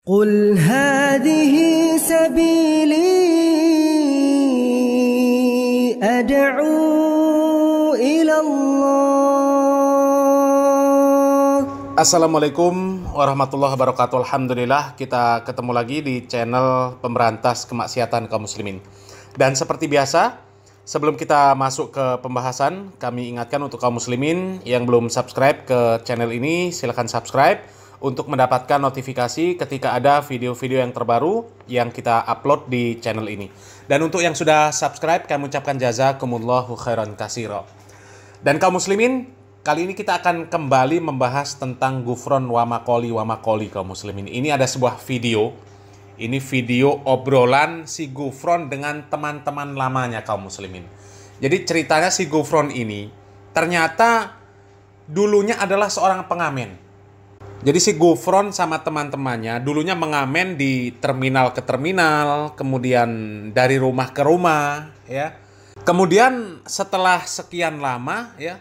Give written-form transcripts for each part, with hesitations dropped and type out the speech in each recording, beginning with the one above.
قل هذه سبيلي أدعو إلى الله. Assalamualaikum warahmatullahi wabarakatuh. Alhamdulillah kita ketemu lagi di channel pemberantas kemaksiatan kaum muslimin. Dan seperti biasa, sebelum kita masuk ke pembahasan, kami ingatkan untuk kaum muslimin yang belum subscribe ke channel ini, silakan subscribe untuk mendapatkan notifikasi ketika ada video-video yang terbaru yang kita upload di channel ini. Dan untuk yang sudah subscribe, kami ucapkan jazakumullahu khairan katsira. Dan kaum muslimin, kali ini kita akan kembali membahas tentang gufron wa makoli kaum muslimin. Ini ada sebuah video. Ini video obrolan si Gufron dengan teman-teman lamanya kaum muslimin. Jadi ceritanya si Gufron ini ternyata dulunya adalah seorang pengamen. Jadi si Gufron sama teman-temannya dulunya mengamen di terminal ke terminal, kemudian dari rumah ke rumah, ya. Kemudian setelah sekian lama, ya,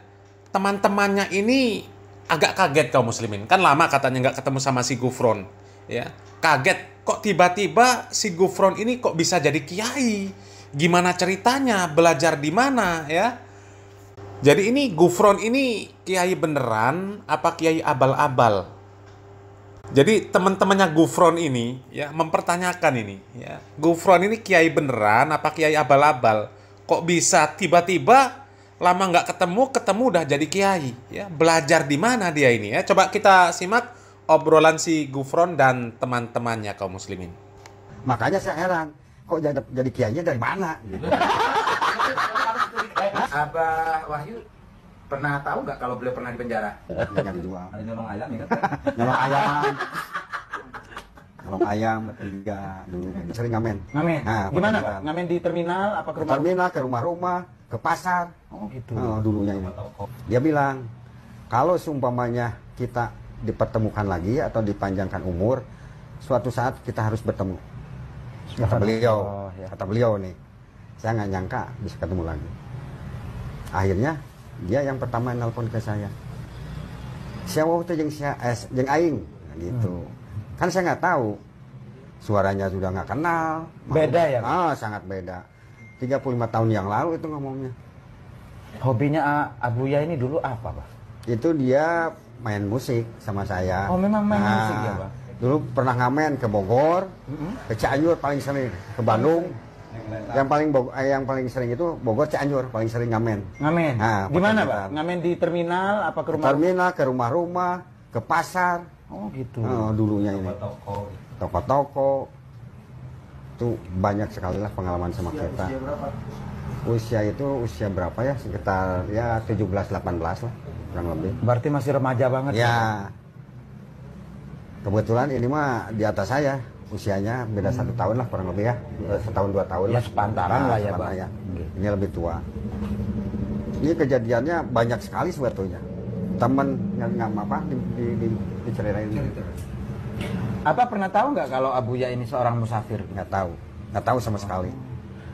teman-temannya ini agak kaget kaum muslimin. Kan lama katanya nggak ketemu sama si Gufron, ya. Kaget, kok tiba-tiba si Gufron ini kok bisa jadi kiai? Gimana ceritanya? Belajar di mana, ya? Jadi ini Gufron ini kiai beneran apa kiai abal-abal? Jadi teman-temannya Gufron ini ya mempertanyakan ini ya. Gufron ini kiai beneran apa kiai abal-abal? Kok bisa tiba-tiba lama nggak ketemu udah jadi kiai ya? Belajar di mana dia ini ya? Coba kita simak obrolan si Gufron dan teman-temannya kaum muslimin. Makanya saya heran, kok jadi kiainya dari mana? Gitu. Abah Wahyu pernah tahu nggak kalau beliau pernah di penjara? Yang dijual. Ada nyolong ayam ya kan? Nyolong ayam. Nyolong ayam bertiga dulu. Sering ngamen. Ngamen? Nah, gimana Pak? Ngamen di terminal apa ke rumah? Terminal, ke rumah-rumah, ke pasar. Oh gitu. Dulunya ini. Dia bilang, kalau seumpamanya kita dipertemukan lagi atau dipanjangkan umur, suatu saat kita harus bertemu. Kata beliau, kata beliau nih. Saya nggak nyangka bisa ketemu lagi. Akhirnya dia yang pertama nelpon ke saya. Siapa itu jeung aing gitu. Kan saya nggak tahu. Suaranya sudah nggak kenal. Beda ya? Sangat beda. 35 tahun yang lalu itu ngomongnya. Hobinya Abuya ini dulu apa, Pak? Itu dia main musik sama saya. Oh, memang main musik ya, Pak? Dulu pernah ngamen ke Bogor, ke Cianjur paling sering, ke Bandung. Yang paling sering itu Bogor, Cianjur paling sering ngamen. Ngamen. Nah, di mana, Pak? Ngamen di terminal apa ke rumah? Terminal, ke rumah-rumah, ke pasar. Oh, gitu. Dulunya ini. Toko-toko. Itu banyak sekali lah pengalaman sama kita. Usia itu usia berapa ya? Sekitar ya 17-18 lah, kurang lebih. Berarti masih remaja banget. Ya. Kebetulan ini mah di atas saya. Usianya beda 1 tahun lah kurang lebih ya, 1-2 tahun ya, lah. sepantaran lah ya, Pak. Ya. Ini lebih tua. Ini kejadiannya banyak sekali sebetulnya. Temen nggak apa diceritain. Apa pernah tahu nggak kalau Abuya ini seorang musafir? Nggak tahu sama sekali.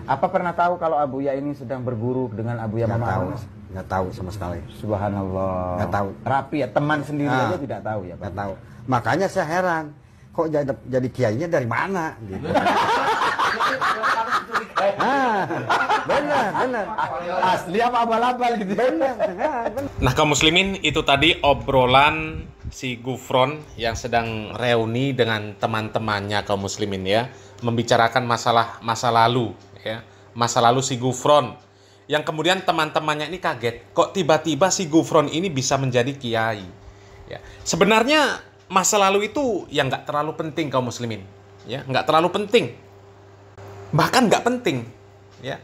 Apa pernah tahu kalau Abuya ini sedang berguru dengan Abuya Mama? Nggak tahu sama sekali. Subhanallah. Nggak tahu. Rapi ya, teman sendiri aja tidak tahu ya, Pak. Nggak tahu. Makanya saya heran. Kok jadi kiainya dari mana? Gitu. Benar. Asli apa abal-abal gitu. Benar. Nah kaum muslimin, itu tadi obrolan si Gufron yang sedang reuni dengan teman-temannya kaum muslimin ya, membicarakan masa lalu ya, masa lalu si Gufron yang kemudian teman-temannya ini kaget, kok tiba-tiba si Gufron ini bisa menjadi kiai ya. Sebenarnya masa lalu itu yang nggak terlalu penting kaum muslimin ya, nggak terlalu penting, bahkan nggak penting ya,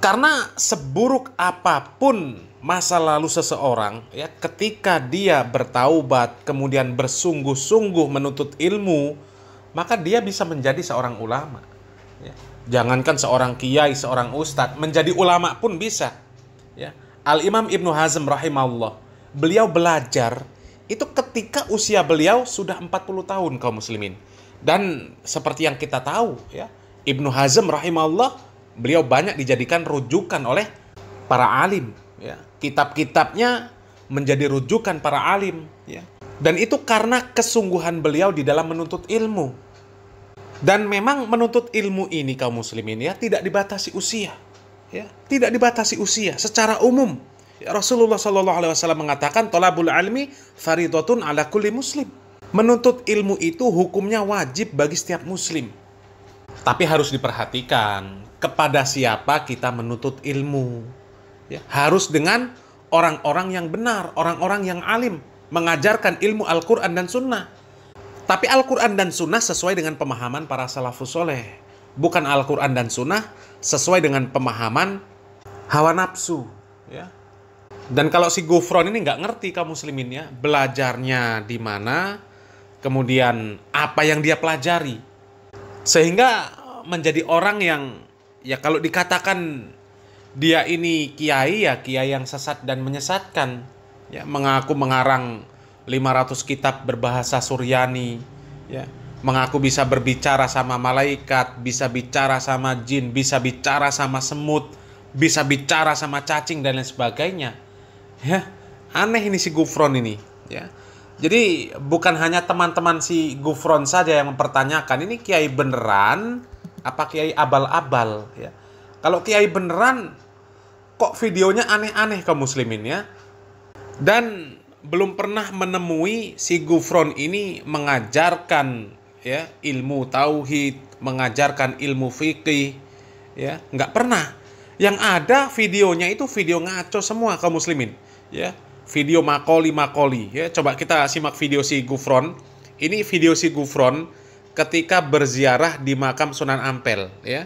karena seburuk apapun masa lalu seseorang ya, ketika dia bertaubat kemudian bersungguh-sungguh menuntut ilmu, maka dia bisa menjadi seorang ulama ya. Jangankan seorang kiai, seorang ustadz, menjadi ulama pun bisa ya. Al-Imam Ibnu Hazm rahimahullah, beliau belajar itu ketika usia beliau sudah 40 tahun kaum muslimin. Dan seperti yang kita tahu ya, Ibnu Hazm rahimahullah, beliau banyak dijadikan rujukan oleh para alim ya. Kitab-kitabnya menjadi rujukan para alim ya. Dan itu karena kesungguhan beliau di dalam menuntut ilmu Dan memang menuntut ilmu ini kaum muslimin ya tidak dibatasi usia. Ya, tidak dibatasi usia secara umum. Ya, Rasulullah SAW mengatakan thalabul ilmi faridatun ala kulli muslim. Menuntut ilmu itu hukumnya wajib bagi setiap muslim. Tapi harus diperhatikan kepada siapa kita menuntut ilmu. Ya, harus dengan orang-orang yang benar, orang-orang yang alim, mengajarkan ilmu Al-Quran dan Sunnah. Tapi Al-Quran dan Sunnah sesuai dengan pemahaman para salafus soleh. Bukan Al-Quran dan Sunnah sesuai dengan pemahaman hawa nafsu. Ya. Dan kalau si Gufron ini nggak ngerti kaum muslimin ya, belajarnya di mana, kemudian apa yang dia pelajari. Sehingga menjadi orang yang, ya kalau dikatakan dia ini kiai, ya kiai yang sesat dan menyesatkan. Ya, mengaku mengarang 500 kitab berbahasa Suryani, ya, mengaku bisa berbicara sama malaikat, bisa bicara sama jin, bisa bicara sama semut, bisa bicara sama cacing dan lain sebagainya. Ya, aneh ini si Gufron ini, ya. Jadi bukan hanya teman-teman si Gufron saja yang mempertanyakan ini kiai beneran apa kiai abal-abal, ya. Kalau kiai beneran kok videonya aneh-aneh kaum muslimin ya. Dan belum pernah menemui si Gufron ini mengajarkan ya ilmu tauhid, mengajarkan ilmu fikih, ya nggak pernah. Yang ada videonya itu video ngaco semua kaum muslimin, ya video makoli, ya coba kita simak video si Gufron. Ini video si Gufron ketika berziarah di makam Sunan Ampel, ya.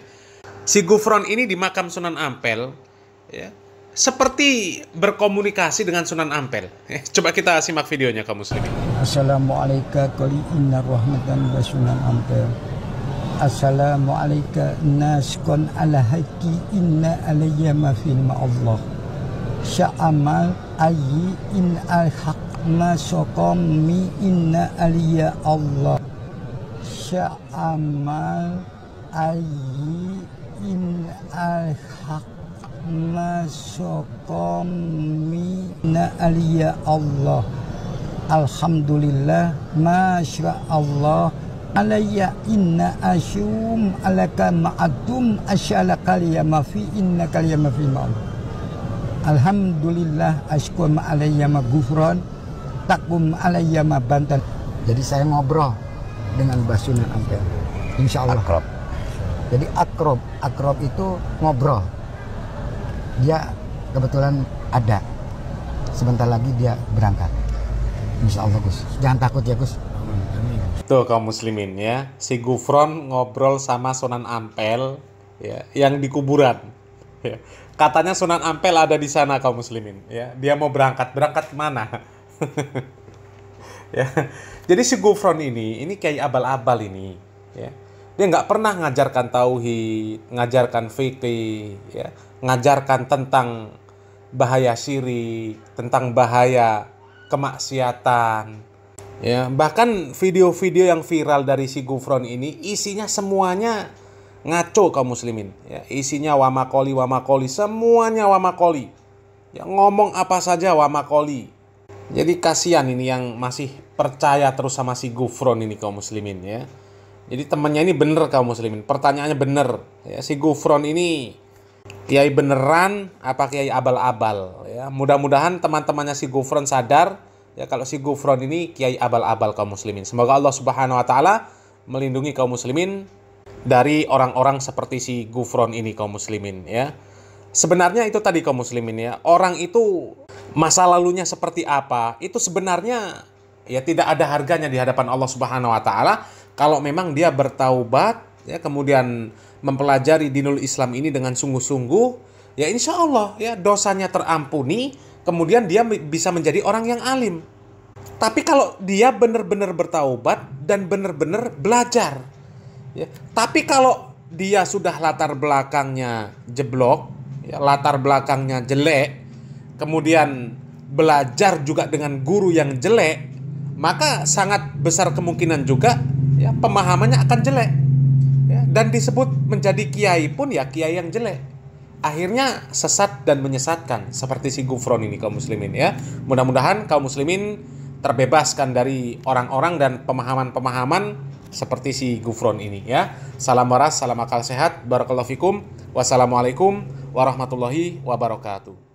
Si Gufron ini di makam Sunan Ampel, ya. Seperti berkomunikasi dengan Sunan Ampel. Coba kita simak videonya kaum muslimin. Assalamualaikum kali inna rahmatan wa Sunan Ampel. Assalamualaikum naskon ala haki inna alayya ma fil ma'allah. Sya'amal ayyi in al-haq ma soqami inna alayya Allah. Sya'amal ayyi in al-haq Masokomina aliyah Allah. Alhamdulillah Masya Allah Alaya inna asyum alaka ma'atum asyala kaliya mafi inna kaliya mafi ma'am. Alhamdulillah ashkur ma'alaya ma'gufron takum alaya ma'bantan. Jadi saya ngobrol dengan Mbah Sunan Ampel, insya Allah akrab. Jadi akrab itu ngobrol. Dia kebetulan ada. Sebentar lagi dia berangkat. Insya Allah Gus. Jangan takut ya Gus. Tuh kaum muslimin ya. Si Gufron ngobrol sama Sunan Ampel ya, yang di kuburan. Ya. Katanya Sunan Ampel ada di sana kaum muslimin. Ya. Dia mau berangkat. Berangkat kemana? Ya. Jadi si Gufron ini kayak abal-abal ini. Ya. Dia nggak pernah ngajarkan tauhid, ngajarkan fikih, ya, ngajarkan tentang bahaya syirik, tentang bahaya kemaksiatan. Ya, bahkan video-video yang viral dari si Gufron ini isinya semuanya ngaco kaum muslimin. Ya, isinya wamakoli, semuanya wamakoli. Ya, ngomong apa saja wamakoli. Jadi kasihan ini yang masih percaya terus sama si Gufron ini kaum muslimin ya. Jadi temannya ini bener kaum muslimin. Pertanyaannya bener. Ya, si Gufron ini kiai beneran apa kiai abal-abal? Ya, mudah-mudahan teman-temannya si Gufron sadar ya kalau si Gufron ini kiai abal-abal kaum muslimin. Semoga Allah Subhanahu Wa Taala melindungi kaum muslimin dari orang-orang seperti si Gufron ini kaum muslimin. Ya, sebenarnya itu tadi kaum muslimin ya. Orang itu masa lalunya seperti apa? Itu sebenarnya ya tidak ada harganya di hadapan Allah Subhanahu Wa Taala. Kalau memang dia bertaubat, ya kemudian mempelajari dinul Islam ini dengan sungguh-sungguh, ya insya Allah ya dosanya terampuni, kemudian dia bisa menjadi orang yang alim. Tapi kalau dia benar-benar bertaubat dan benar-benar belajar, ya. Tapi kalau dia sudah latar belakangnya jeblok, ya, latar belakangnya jelek, kemudian belajar juga dengan guru yang jelek, maka sangat besar kemungkinan juga ya pemahamannya akan jelek ya, dan disebut menjadi kiai pun ya kiai yang jelek, akhirnya sesat dan menyesatkan seperti si Gufron ini kaum muslimin ya. Mudah-mudahan kaum muslimin terbebaskan dari orang-orang dan pemahaman-pemahaman seperti si Gufron ini ya. Salam waras, salam akal sehat, barakallahu fikum. Wassalamualaikum warahmatullahi wabarakatuh.